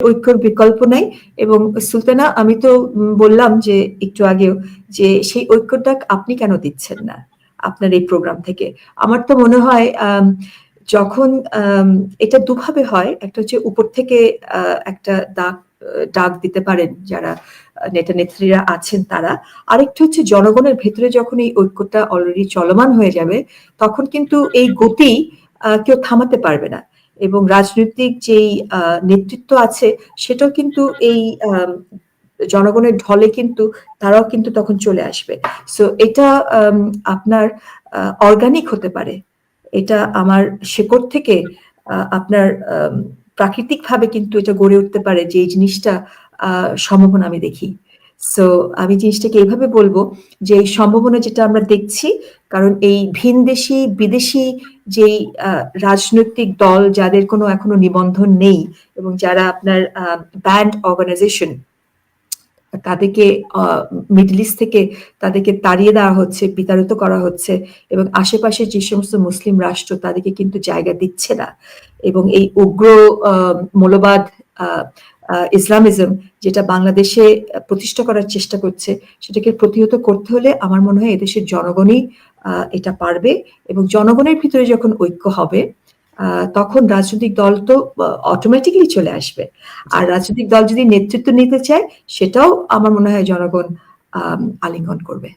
ঐক্যর বিকল্প নাই। এবং সুলতানা, আমি তো বললাম যে একটু আগেও যে সেই ঐক্যটা আপনি কেন দিচ্ছেন না আপনার এই প্রোগ্রাম থেকে? আমার তো মনে হয় যখন এটা দুভাবে হয়। একটা হচ্ছে উপর থেকে একটা ডাক দিতে পারেন যারা নেতা-নেত্রীরা আছেন তারা। আরেকটা হচ্ছে জনগণের ভেতরে যখন এই ঐক্যটা অলরেডি চলমান হয়ে যাবে, তখন কিন্তু এই গতি কেউ থামাতে পারবে না। এবং রাজনৈতিক যেই নেতৃত্ব আছে সেটাও কিন্তু এই জনগণের ঢলে কিন্তু তারাও কিন্তু তখন চলে আসবে। সো এটা আপনার অর্গানিক হতে পারে। এটা আমার শেকড় থেকে আপনার প্রাকৃতিকভাবে কিন্তু এটা গড়ে উঠতে পারে, যে এই জিনিসটা সম্ভাবনা আমি দেখি। সো আমি জিনিসটাকে এইভাবে বলবো যে এই সম্ভাবনা যেটা আমরা দেখছি, কারণ এই ভিনদেশী বিদেশি যেই রাজনৈতিক দল যাদের কোনো এখনো নিবন্ধন নেই এবং যারা আপনার ব্যান্ড অর্গানাইজেশন, তাদেরকে মিডল ইস্ট থেকে তাদেরকে তাড়িয়ে দেওয়া হচ্ছে, বিতাড়িত করা হচ্ছে, এবং আশেপাশে যে সমস্ত মুসলিম রাষ্ট্র তাদেরকে কিন্তু জায়গা দিচ্ছে না। এবং এই উগ্র মৌলবাদ ইসলামিজম যেটা বাংলাদেশে প্রতিষ্ঠা করার চেষ্টা করছে, সেটাকে প্রতিহত করতে হলে আমার মনে হয় এদেশের জনগণই এটা পারবে। এবং জনগণের ভিতরে যখন ঐক্য হবে, তখন রাজনৈতিক দল তো অটোমেটিক্যালি চলে আসবে। আর রাজনৈতিক দল যদি নেতৃত্ব নিতে চায়, সেটাও আমার মনে হয় জনগণ আলিঙ্গন করবে।